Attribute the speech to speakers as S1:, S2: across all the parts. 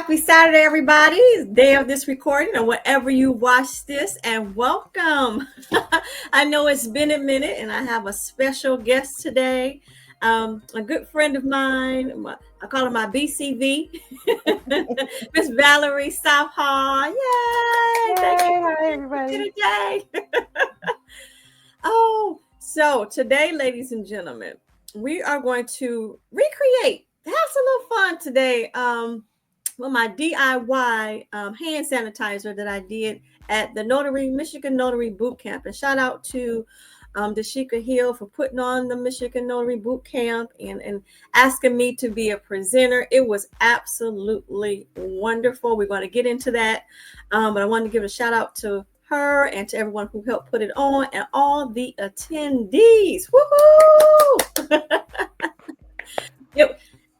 S1: Happy Saturday, everybody. It's the day of this recording or wherever you watch this, and welcome. I know it's been a minute, and I have a special guest today. A good friend of mine, I call her my BCV, Miss Valerie Southall. Yay! Thank you
S2: Hey,
S1: for
S2: hi
S1: being
S2: everybody.
S1: here today. So today, ladies and gentlemen, we are going to recreate, have a little fun today. Well, my DIY hand sanitizer that I did at the Michigan Notary Bootcamp. And shout out to Dashika Hill for putting on the Michigan Notary Bootcamp and asking me to be a presenter. It was absolutely wonderful. We're going to get into that. But I wanted to give a shout out to her and to everyone who helped put it on and all the attendees. Woohoo!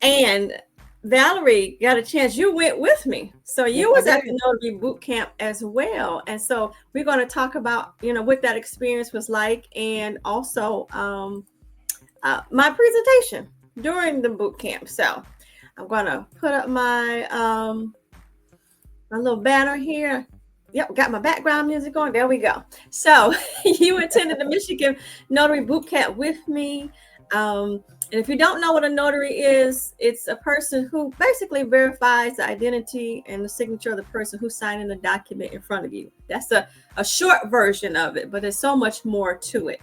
S1: And Valerie got a chance. You went with me. So
S2: Yes,
S1: you
S2: I
S1: was at
S2: did.
S1: the Notary Boot Camp as well. And so we're going to talk about, what that experience was like and also my presentation during the boot camp. So I'm going to put up my little banner here. Yep, got my background music on. There we go. So you attended the Michigan Notary Bootcamp with me. And if you don't know what a notary is, it's a person who basically verifies the identity and the signature of the person who's signing the document in front of you. That's a short version of it, but there's so much more to it.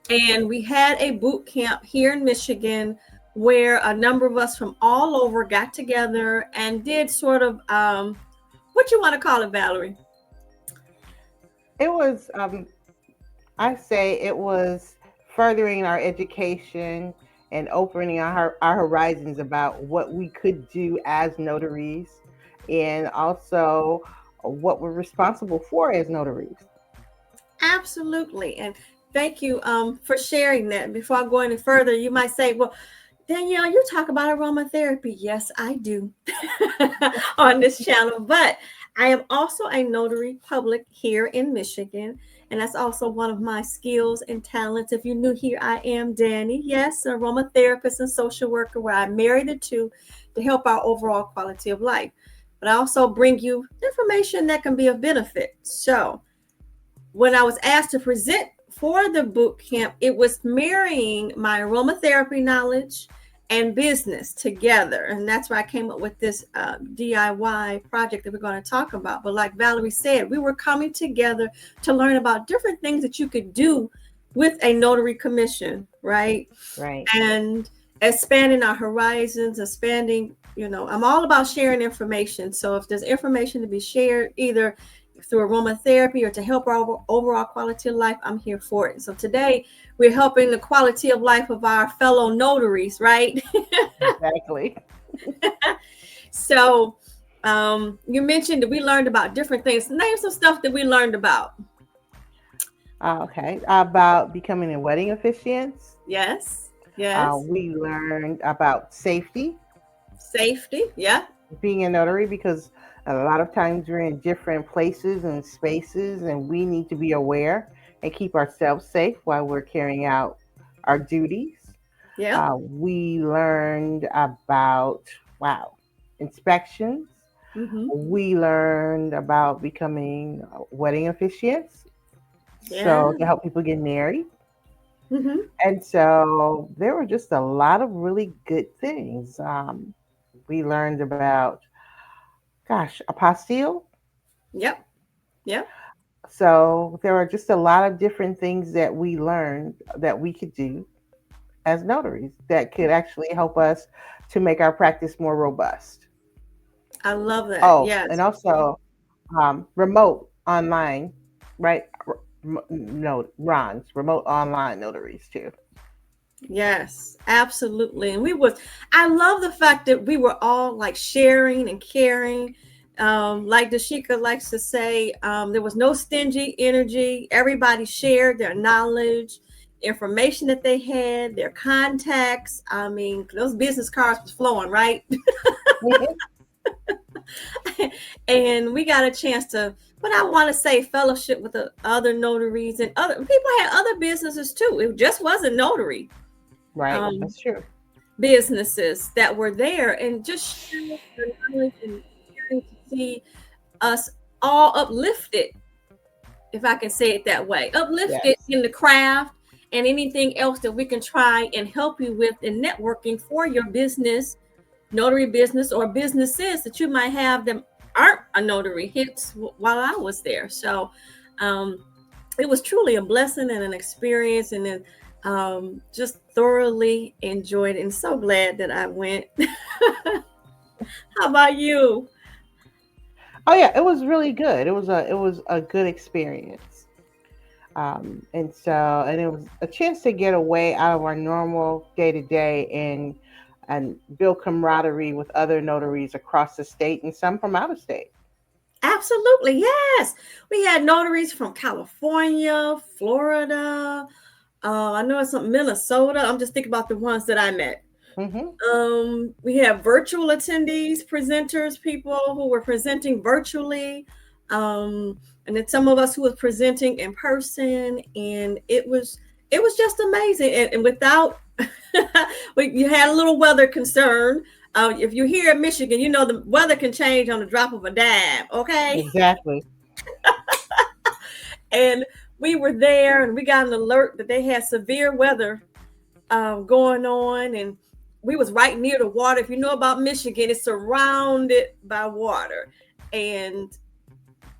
S1: And we had a boot camp here in Michigan where a number of us from all over got together and did sort of what you want to call it, Valerie?
S2: It was, I say it was furthering our education and opening our horizons about what we could do as notaries and also what we're responsible for as notaries.
S1: Absolutely. And thank you for sharing that. Before I go any further, you might say, well, Danielle, you talk about aromatherapy. Yes, I do on this channel. But I am also a notary public here in Michigan. And that's also one of my skills and talents. If you're new here, I am Danny. Yes, an aromatherapist and social worker where I marry the two to help our overall quality of life. But I also bring you information that can be of benefit. So when I was asked to present for the boot camp, it was marrying my aromatherapy knowledge and business together. And that's why I came up with this DIY project that we're going to talk about. But like Valerie said, we were coming together to learn about different things that you could do with a notary commission, right?
S2: Right.
S1: And expanding our horizons, expanding, I'm all about sharing information. So if there's information to be shared, either through aromatherapy or to help our overall quality of life, I'm here for it. So today we're helping the quality of life of our fellow notaries, right?
S2: Exactly.
S1: So you mentioned that we learned about different things. Name some stuff that we learned about.
S2: Okay. About becoming a wedding officiant.
S1: Yes. Yes.
S2: We learned about safety,
S1: Safety. Yeah.
S2: being a notary, because a lot of times we're in different places and spaces and we need to be aware and keep ourselves safe while we're carrying out our duties.
S1: Yeah.
S2: We learned about, wow, inspections.
S1: Mm-hmm.
S2: We learned about becoming wedding officiants,
S1: Yeah.
S2: so to help people get married.
S1: Mm-hmm.
S2: And so there were just a lot of really good things. We learned about, gosh, apostille.
S1: Yep. Yep.
S2: So there are just a lot of different things that we learned that we could do as notaries that could actually help us to make our practice more robust.
S1: I love that.
S2: Oh,
S1: Yes.
S2: and also remote online, right? No, Ron's remote online notaries too.
S1: Yes, absolutely. And I love the fact that we were all like sharing and caring. Like Dashika likes to say, there was no stingy energy. Everybody shared their knowledge, information that they had, their contacts. I mean, those business cards was flowing, right? And we got a chance to, but I want to say fellowship with the other notaries and other people had other businesses too. It just wasn't notary.
S2: Right,
S1: Um,
S2: that's true.
S1: businesses that were there and just sharing their knowledge and see us all uplifted, if I can say it that way, uplifted
S2: Yes.
S1: in the craft and anything else that we can try and help you with in networking for your business, notary business, or businesses that you might have that aren't a notary, hits while I was there. So um, it was truly a blessing and an experience, and then just thoroughly enjoyed it, and so glad that I went. How about you?
S2: Oh yeah, it was really good. It was a good experience. And it was a chance to get away out of our normal day to day and build camaraderie with other notaries across the state and some from out of state.
S1: Absolutely, yes. We had notaries from California, Florida. I know it's some Minnesota. I'm just thinking about the ones that I met.
S2: Hmm.
S1: We have virtual attendees, presenters, people who were presenting virtually, and then some of us who was presenting in person, and it was just amazing. And without, you had a little weather concern. If you're here in Michigan, you know the weather can change on the drop of a dime. Okay,
S2: Exactly.
S1: and we were there, and we got an alert that they had severe weather going on, and we was right near the water. If you know about Michigan, it's surrounded by water, and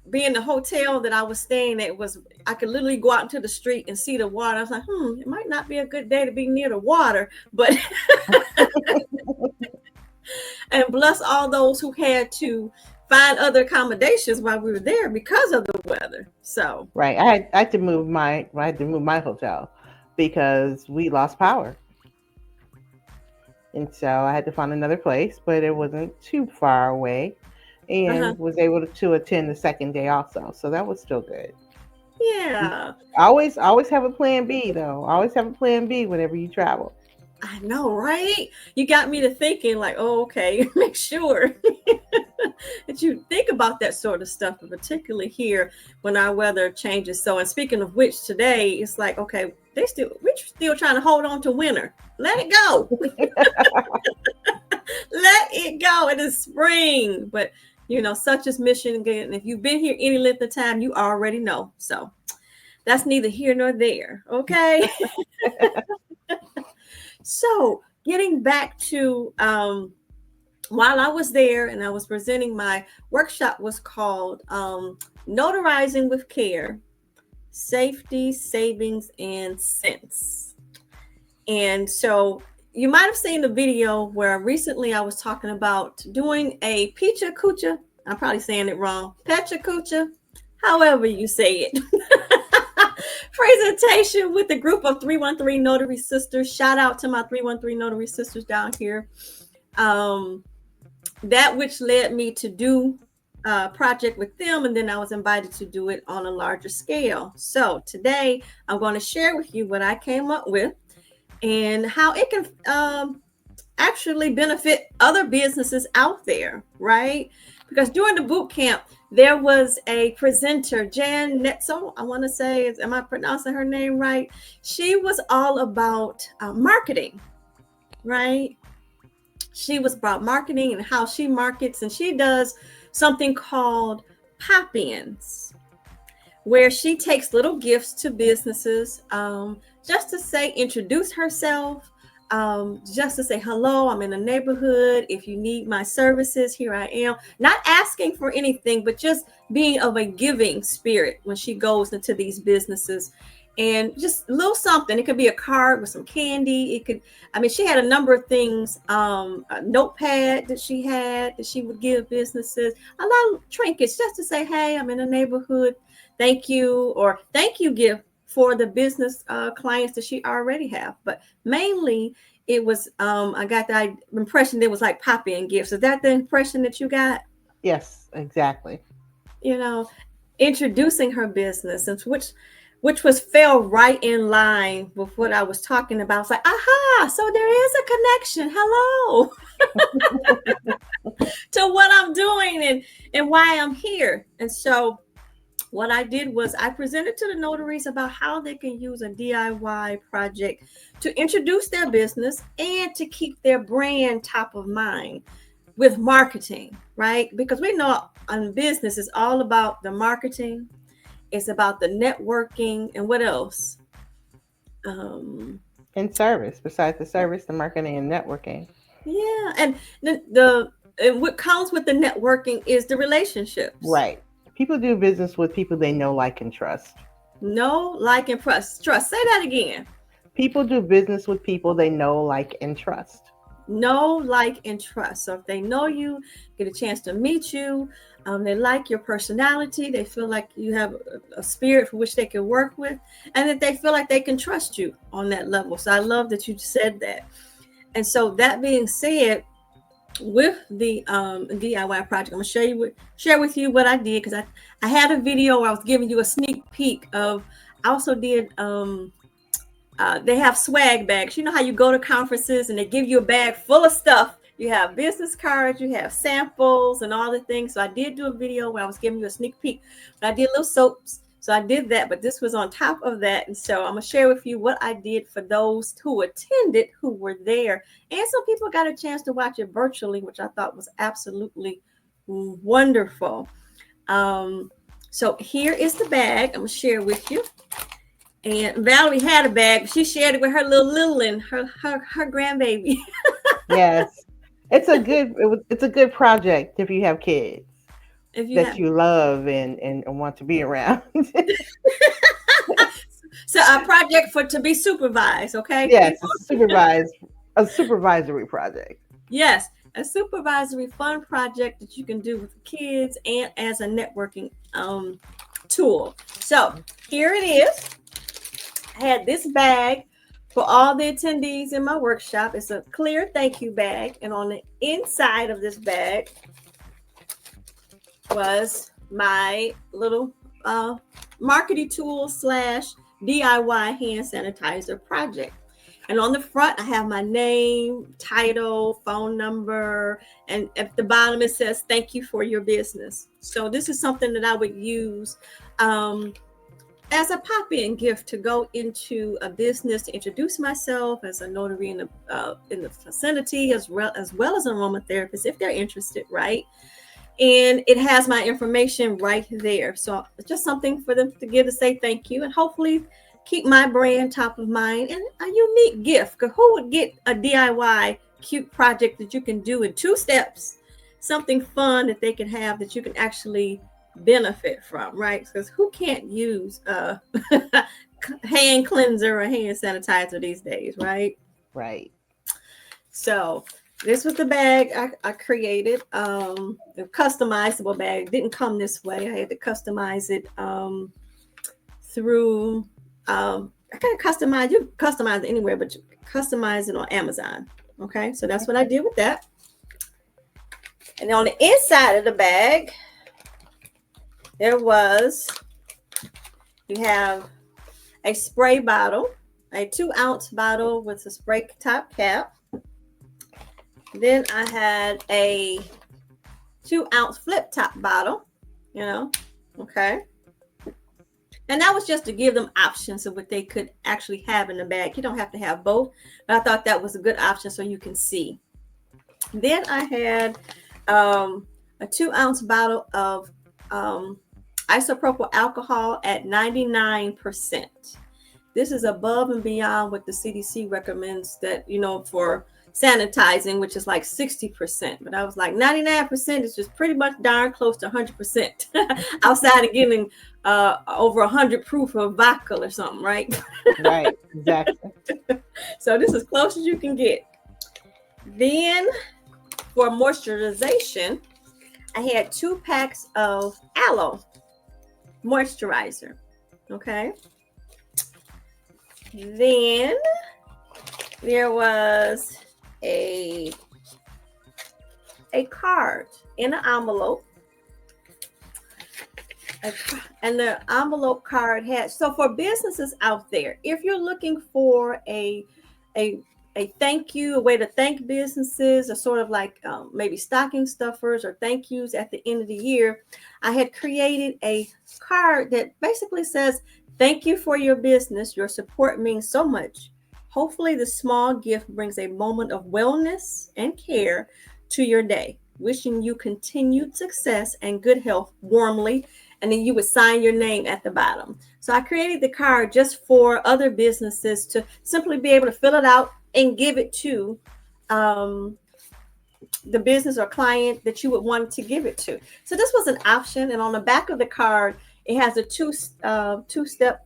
S1: being the hotel that I was staying at was, I could literally go out into the street and see the water. I was like, it might not be a good day to be near the water, but and bless all those who had to find other accommodations while we were there because of the weather. So
S2: Right. I had to move my hotel because we lost power. And so I had to find another place, but it wasn't too far away
S1: uh-huh.
S2: and was able to attend the second day also. So that was still good.
S1: Yeah,
S2: Always have a plan B though. Always have a plan B whenever you travel.
S1: I know, right? You got me to thinking like, oh, okay, make sure that you think about that sort of stuff, and particularly here when our weather changes. So, and speaking of which, today it's like, okay, we're still trying to hold on to winter. Let it go. Let it go. It is spring, but such is Michigan. And if you've been here any length of time, you already know. So that's neither here nor there. Okay. So getting back to while I was there and I was presenting, my workshop was called Notarizing with Care, Safety, Savings, and Sense. And so you might have seen the video where recently I was talking about doing a Pecha Kucha. I'm probably saying it wrong. Pecha Kucha, however you say it. Presentation with a group of 313 Notary Sisters. Shout out to my 313 Notary Sisters down here. Um, that which led me to do a project with them, and then I was invited to do it on a larger scale. So today I'm going to share with you what I came up with and how it can actually benefit other businesses out there, right? Because during the boot camp, there was a presenter, Jan Netzel, I want to say, am I pronouncing her name right? She was all about marketing, right? She was about marketing and how she markets, and she does something called pop-ins, where she takes little gifts to businesses, just to say, introduce herself, just to say, hello, I'm in the neighborhood. If you need my services, here I am. Not asking for anything, but just being of a giving spirit when she goes into these businesses. And just a little something. It could be a card with some candy. It could, I mean, she had a number of things, a notepad that she had that she would give businesses, a lot of trinkets just to say, hey, I'm in the neighborhood. Thank you, or thank you gift for the business clients that she already have. But mainly it was, I got the impression it was like pop-in gifts. Is that the impression that you got?
S2: Yes, exactly.
S1: You know, introducing her business, and which was fell right in line with what I was talking about. It's like, aha, so there is a connection. Hello. To what I'm doing and why I'm here. And so what I did was I presented to the notaries about how they can use a DIY project to introduce their business and to keep their brand top of mind with marketing, right? Because we know on business is all about the marketing. It's about the networking and what else? Um,
S2: In service, besides the service, the marketing and networking.
S1: yeah, and the and what comes with the networking is the relationships.
S2: Right. People do business with people they know, like, and trust.
S1: Know, like, and trust. Trust. Say that again.
S2: People do business with people they know, like, and trust.
S1: Know, like, and trust. So if they know you, get a chance to meet you, they like your personality, they feel like you have a spirit for which they can work with, and that they feel like they can trust you on that level. So I love that you said that. And so that being said, with the DIY project, I'm gonna share with you what I did, because I had a video where I was giving you a sneak peek of. I also did they have swag bags. You know how you go to conferences and they give you a bag full of stuff. You have business cards, you have samples and all the things. So I did do a video where I was giving you a sneak peek. But I did little soaps. So I did that, but this was on top of that. And so I'm going to share with you what I did for those who attended, who were there. And some people got a chance to watch it virtually, which I thought was absolutely wonderful. So here is the bag. I'm going to share with you. And Valerie had a bag. She shared it with her little and her grandbaby.
S2: Yes. It's a good project if you have kids
S1: If you
S2: that
S1: have
S2: you love and want to be around.
S1: so a project for to be supervised, okay,
S2: Yes,
S1: people.
S2: a supervisory project.
S1: Yes, a supervisory fun project that you can do with the kids and as a networking tool. So here it is. I had this bag for all the attendees in my workshop. It's a clear thank you bag, and on the inside of this bag was my little marketing tool slash DIY hand sanitizer project. And on the front, I have my name, title, phone number, and at the bottom it says, thank you for your business. So this is something that I would use as a pop-in gift to go into a business to introduce myself as a notary in the vicinity, as well as an aromatherapist, if they're interested, right? And it has my information right there. So it's just something for them to give to say thank you, and hopefully keep my brand top of mind, and a unique gift. Because who would get a DIY cute project that you can do in 2 steps, something fun that they can have that you can actually benefit from, right? Because who can't use a hand cleanser or hand sanitizer these days, right?
S2: Right.
S1: So this was the bag I created. The customizable bag didn't come this way. I had to customize it through I kind of customize. You customize it anywhere, but you customize it on Amazon. Okay, so that's what I did with that. And on the inside of the bag, there was, you have a spray bottle, a 2-ounce bottle with a spray top cap. Then I had a 2-ounce flip top bottle, okay. And that was just to give them options of what they could actually have in the bag. You don't have to have both, but I thought that was a good option so you can see. Then I had a 2-ounce bottle of isopropyl alcohol at 99%. This is above and beyond what the CDC recommends that, for sanitizing, which is like 60%. But I was like, 99% is just pretty much darn close to 100%. Outside of getting over 100 proof of vodka or something, right?
S2: Right, exactly.
S1: So this is close as you can get. Then for moisturization, I had 2 packs of aloe moisturizer. Okay. Then there was a card in an envelope. And the envelope card had, so for businesses out there, if you're looking for a thank you, a way to thank businesses, or sort of like maybe stocking stuffers or thank yous at the end of the year, I had created a card that basically says, thank you for your business. Your support means so much. Hopefully the small gift brings a moment of wellness and care to your day. wishing you continued success and good health warmly. And then you would sign your name at the bottom. So I created the card just for other businesses to simply be able to fill it out and give it to um, the business or client that you would want to give it to. So this was an option, and on the back of the card, it has a two-step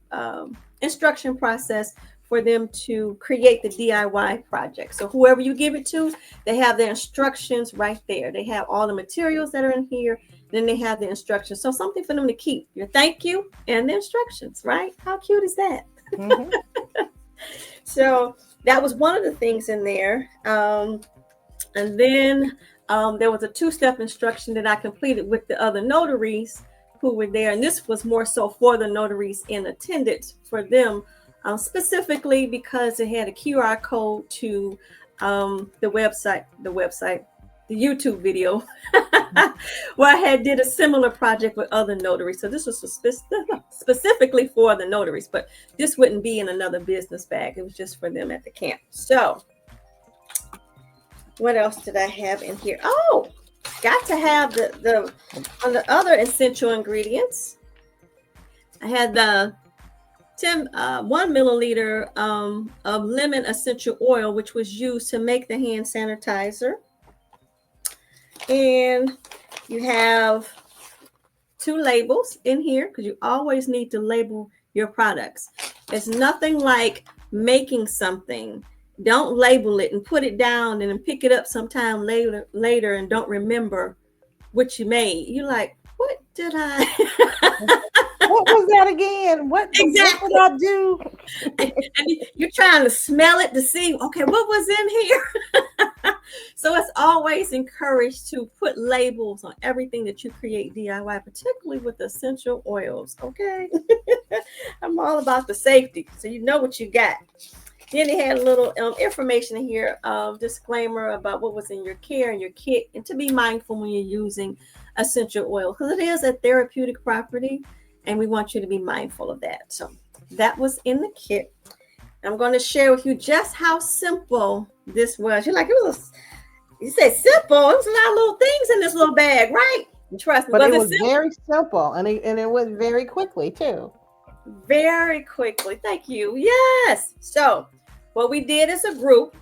S1: instruction process for them to create the DIY project. So whoever you give it to, they have the instructions right there. They have all the materials that are in here. Then they have the instructions. So something for them to keep. Your thank you and the instructions, right? How cute is that? Mm-hmm. So that was one of the things in there. And then there was a two-step instruction that I completed with the other notaries who were there. And this was more so for the notaries in attendance for them, specifically because it had a QR code to the YouTube video where I had did a similar project with other notaries. So this was specifically for the notaries, but this wouldn't be in another business bag. It was just for them at the camp. So what else did I have in here? Oh, got to have the other essential ingredients. I had the 1 milliliter of lemon essential oil, which was used to make the hand sanitizer. And you have 2 labels in here because you always need to label your products. It's nothing like making something. Don't label it and put it down and then pick it up sometime later and don't remember what you made. You're like, what did I?
S2: What was that again? What exactly did I do?
S1: And you're trying to smell it to see, okay, what was in here? So it's always encouraged to put labels on everything that you create DIY, particularly with essential oils. Okay. I'm all about the safety. So you know what you got. Then it had a little information in here, disclaimer about what was in your care and your kit, and to be mindful when you're using essential oil because it is a therapeutic property, and we want you to be mindful of that. So that was in the kit. I'm going to share with you just how simple this was. You're like, you said simple. There's a lot of little things in this little bag, right? Trust me.
S2: But it was very simple, and it went very quickly too.
S1: Very quickly. Thank you. Yes. So what we did as a group,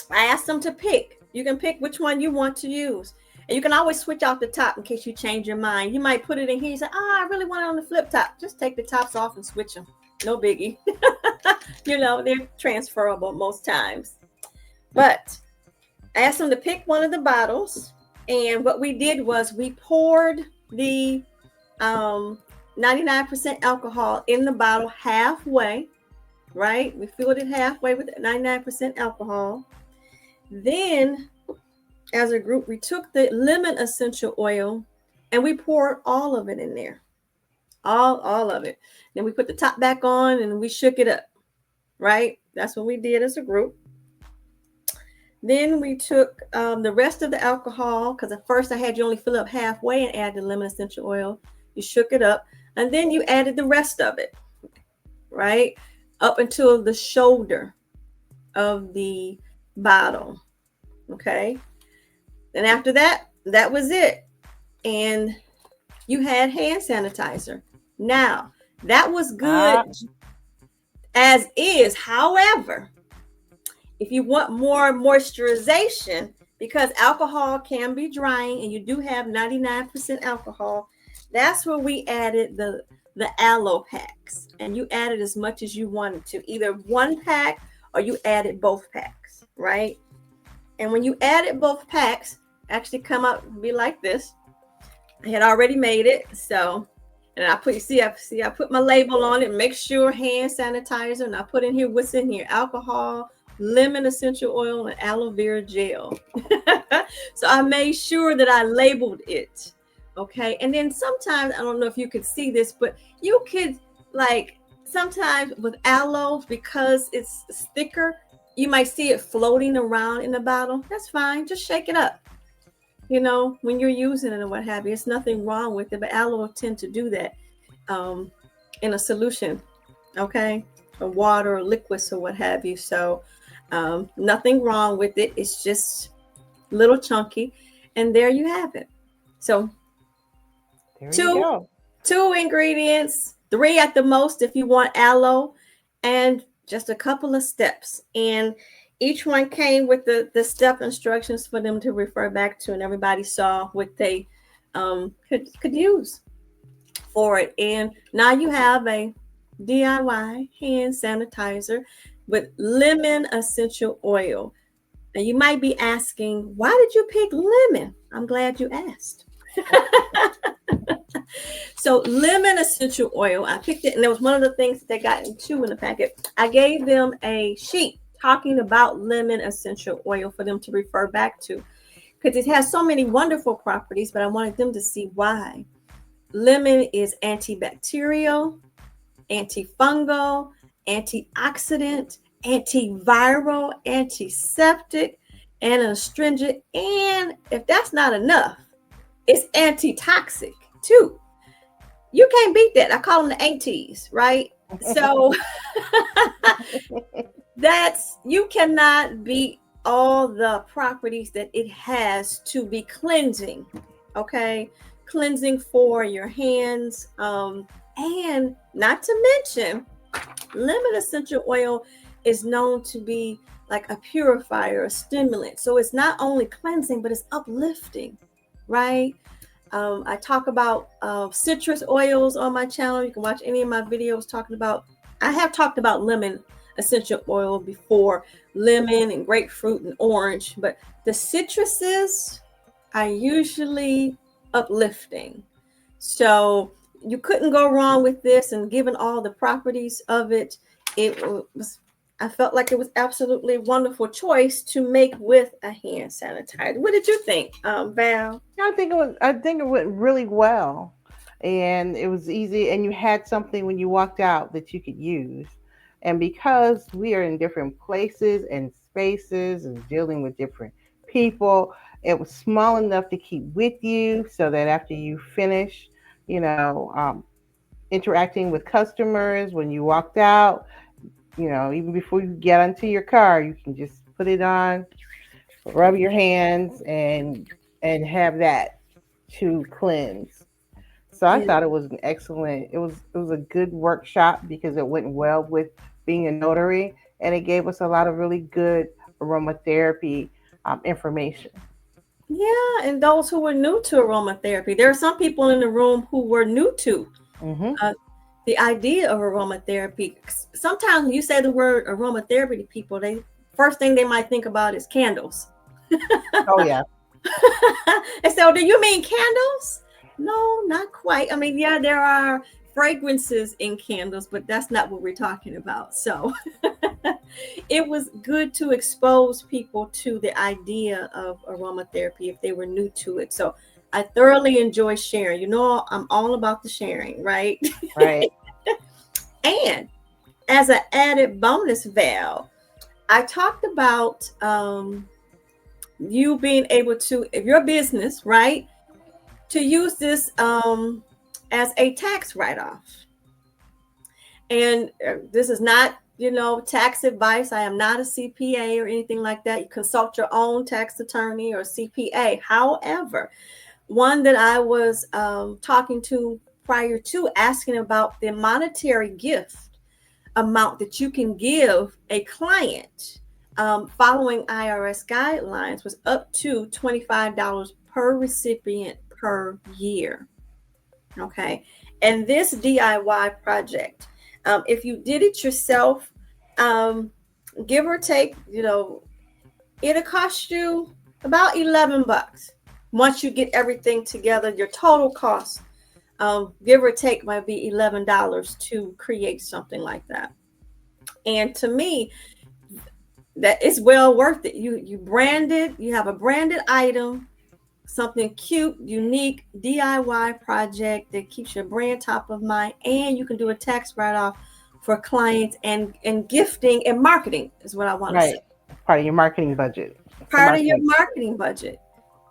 S1: I asked them to pick. You can pick which one you want to use. And you can always switch off the top in case you change your mind. You might put it in here. You say, I really want it on the flip top. Just take the tops off and switch them. No biggie. They're transferable most times. But I asked them to pick one of the bottles. And what we did was we poured the 99% alcohol in the bottle halfway, right? We filled it halfway with 99% alcohol. Then, as a group, we took the lemon essential oil and we poured all of it in there. All of it. Then we put the top back on and we shook it up, right? That's what we did as a group. Then we took the rest of the alcohol, because at first I had you only fill up halfway and add the lemon essential oil. You shook it up, and then you added the rest of it, right? Up until the shoulder of the bottle, okay? And after that, that was it. And you had hand sanitizer. Now, that was good as is. However, if you want more moisturization, because alcohol can be drying and you do have 99% alcohol, that's where we added the aloe packs. And you added as much as you wanted to, either 1 pack or you added both packs, right? And when you added both packs, actually come out and be like this. I had already made it, so, and I put my label on it, make sure hand sanitizer, and I put in here what's in here: alcohol, lemon essential oil, and aloe vera gel. So I made sure that I labeled it. Okay. And then sometimes, I don't know if you could see this, but you could, like, sometimes with aloe, because it's thicker, you might see it floating around in the bottle. That's fine. Just shake it up. When you're using it or what have you, it's nothing wrong with it, but aloe tend to do that in a solution. Okay. Or water or liquids or what have you. So nothing wrong with it. It's just a little chunky. And there you have it. So
S2: There you
S1: two
S2: go.
S1: two ingredients, three at the most if you want aloe, and just a couple of steps. And each one came with the step instructions for them to refer back to, and everybody saw what they could use for it. And now you have a DIY hand sanitizer with lemon essential oil. And you might be asking, why did you pick lemon? I'm glad you asked. So lemon essential oil, I picked it, and it was one of the things that they got into in the packet. I gave them a sheet talking about lemon essential oil for them to refer back to, because it has so many wonderful properties, but I wanted them to see why. Lemon is antibacterial, antifungal, antioxidant, antiviral, antiseptic, and astringent. And if that's not enough, it's antitoxic too. You can't beat that. I call them the aunties, right? So you cannot beat all the properties that it has to be cleansing. Okay, cleansing for your hands, and not to mention, lemon essential oil is known to be like a purifier, a stimulant. So it's not only cleansing, but it's uplifting, right? I talk about citrus oils on my channel. You can watch any of my videos talking about. I have talked about lemon essential oil before, lemon and grapefruit and orange, but the citruses are usually uplifting. So you couldn't go wrong with this, and given all the properties of it, it was, I felt like it was absolutely a wonderful choice to make with a hand sanitizer. What did you think, Val?
S2: I think it went really well, and it was easy. And you had something when you walked out that you could use. And because we are in different places and spaces and dealing with different people, it was small enough to keep with you, so that after you finish, you know, interacting with customers, when you walked out, even before you get onto your car, you can just put it on, rub your hands, and have that to cleanse. So I
S1: Yeah.
S2: thought it was an excellent. It was a good workshop because it went well with being a notary, and it gave us a lot of really good aromatherapy information.
S1: Yeah, and those who were new to aromatherapy, there are some people in the room who were new to
S2: Hmm.
S1: uh, the idea of aromatherapy. Sometimes when you say the word aromatherapy to people, they first thing they might think about is candles.
S2: Oh yeah.
S1: And so, do you mean candles? No, not quite. I mean, yeah, there are fragrances in candles, but that's not what we're talking about. So, it was good to expose people to the idea of aromatherapy if they were new to it. So, I thoroughly enjoy sharing. I'm all about the sharing, right?
S2: Right.
S1: And as an added bonus, Val, I talked about you being able to, if your business, right, to use this as a tax write-off. And this is not, tax advice. I am not a CPA or anything like that. You consult your own tax attorney or CPA. However, one that I was talking to prior to asking about the monetary gift amount that you can give a client following IRS guidelines was up to $25 per recipient per year. Okay. And this DIY project, if you did it yourself, um, give or take, it'll cost you about 11 bucks. Once you get everything together, your total cost, give or take, might be $11 to create something like that. And to me, that it's well worth it. You brand it, you have a branded item, something cute, unique, DIY project that keeps your brand top of mind, and you can do a tax write-off for clients and gifting and marketing is what I want to say.
S2: Right. Part of your marketing budget. It's a
S1: Part of your
S2: marketing.
S1: marketing budget.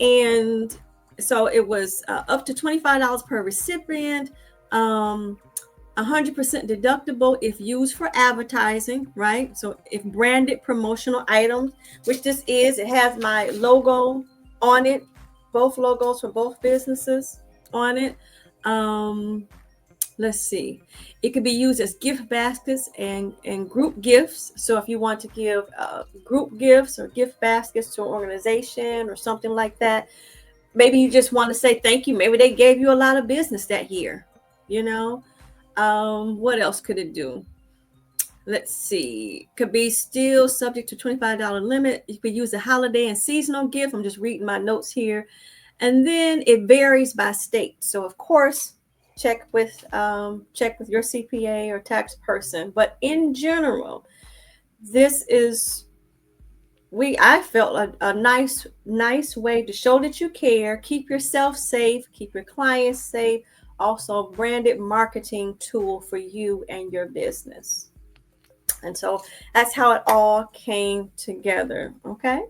S1: And so it was up to $25 per recipient. 100% deductible if used for advertising, right? So if branded promotional items, which this is, it has my logo on it. both logos for both businesses on it. Let's see. It could be used as gift baskets and group gifts. So if you want to give group gifts or gift baskets to an organization or something like that, maybe you just want to say thank you. Maybe they gave you a lot of business that year. You know, what else could it do? Let's see. Could be still subject to $25 limit. You could use a holiday and seasonal gift. I'm just reading my notes here. And then it varies by state. So of course, check with your CPA or tax person. But in general, this is I felt a nice way to show that you care, keep yourself safe, keep your clients safe. Also, branded marketing tool for you and your business. And so that's how it all came together. Okay.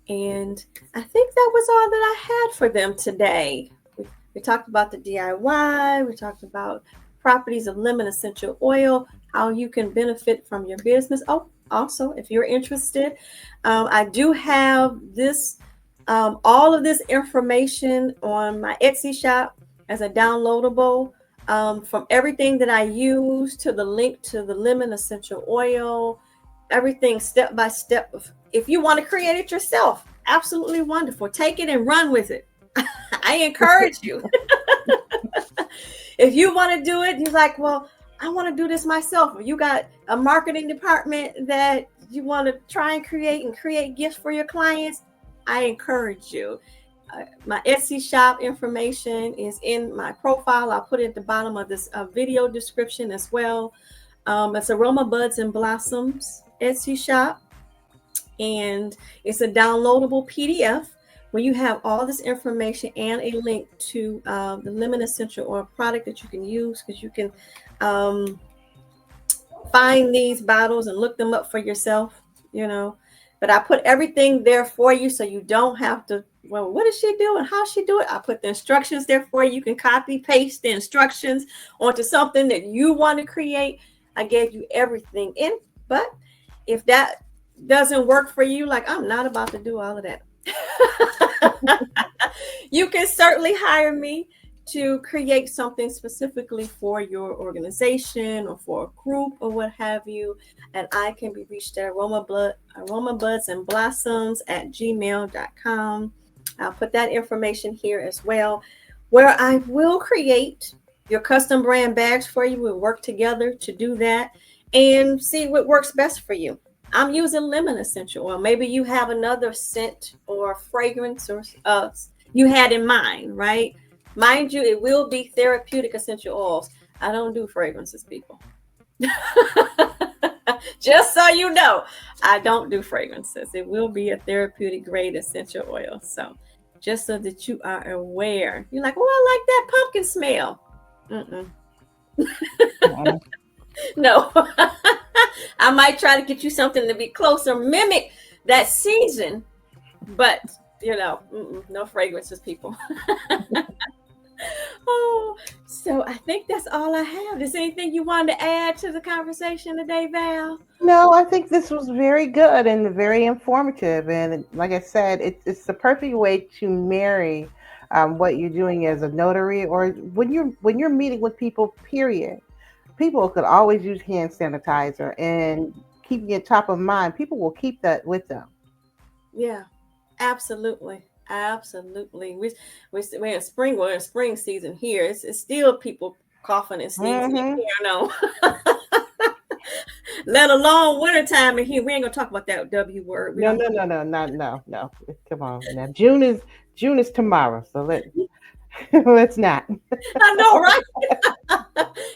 S1: And I think that was all that I had for them today. We talked about the DIY. We talked about properties of lemon essential oil, how you can benefit from your business. Oh, also, if you're interested, I do have this, all of this information on my Etsy shop as a downloadable. From everything that I use to the link to the lemon essential oil, everything step by step. If you want to create it yourself, absolutely wonderful. Take it and run with it. I encourage you. If you want to do it, you're like, well, I want to do this myself. Or you got a marketing department that you want to try and create gifts for your clients. I encourage you. My Etsy shop information is in my profile. I'll put it at the bottom of this video description as well. It's Aroma Buds and Blossoms Etsy shop, and it's a downloadable PDF where you have all this information and a link to the lemon essential oil product that you can use, because you can find these bottles and look them up for yourself, But I put everything there for you, so you don't have to, well, what does she do and how she do it? I put the instructions there for you. You can copy, paste the instructions onto something that you want to create. I gave you everything in, but if that doesn't work for you, like I'm not about to do all of that. You can certainly hire me to create something specifically for your organization or for a group or what have you. And I can be reached at aromabudsandblossoms@gmail.com. I'll put that information here as well, where I will create your custom brand bags for you. We'll work together to do that and see what works best for you. I'm using lemon essential oil. Maybe you have another scent or fragrance or you had in mind, right? Mind you, it will be therapeutic essential oils. I don't do fragrances, people. Just so you know, I don't do fragrances. It will be a therapeutic grade essential oil. So just so that you are aware. You're like, oh, I like that pumpkin smell. No. I might try to get you something to be closer, mimic that season, but no fragrances, people. Oh, so I think that's all I have. Is there anything you wanted to add to the conversation today, Val?
S2: No, I think this was very good and very informative. And like I said, it's the perfect way to marry what you're doing as a notary, or when you're meeting with people. Period. People could always use hand sanitizer, and keeping it top of mind, people will keep that with them.
S1: Yeah, absolutely. Absolutely. We're in spring. We're in spring season here. It's still people coughing and sneezing.
S2: Mm-hmm.
S1: Let alone wintertime in here. We ain't gonna talk about that W word.
S2: No. Come on now. June is tomorrow, so let's not.
S1: I know, right?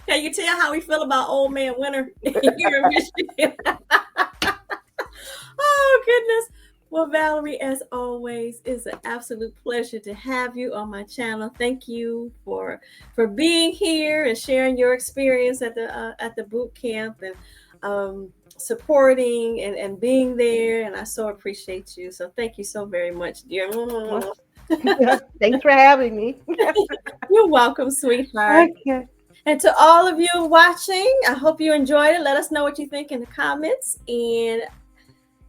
S1: Can you tell how we feel about old man winter here in Michigan? Oh goodness. Well, Valerie, as always, it's an absolute pleasure to have you on my channel. Thank you for being here and sharing your experience at the boot camp, and supporting and being there. And I so appreciate you. So thank you so very much, dear.
S2: Thanks for having me.
S1: You're welcome, sweetheart.
S2: Okay.
S1: And to all of you watching, I hope you enjoyed it. Let us know what you think in the comments. And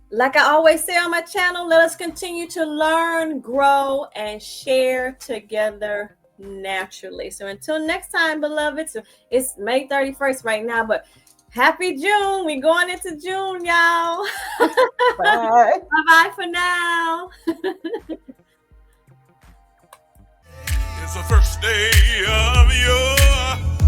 S1: Like I always say on my channel, let us continue to learn, grow, and share together naturally. So until next time, beloveds, it's May 31st right now, but happy June. We're going into June, y'all.
S2: Bye.
S1: Bye-bye for now.
S3: It's the first day of your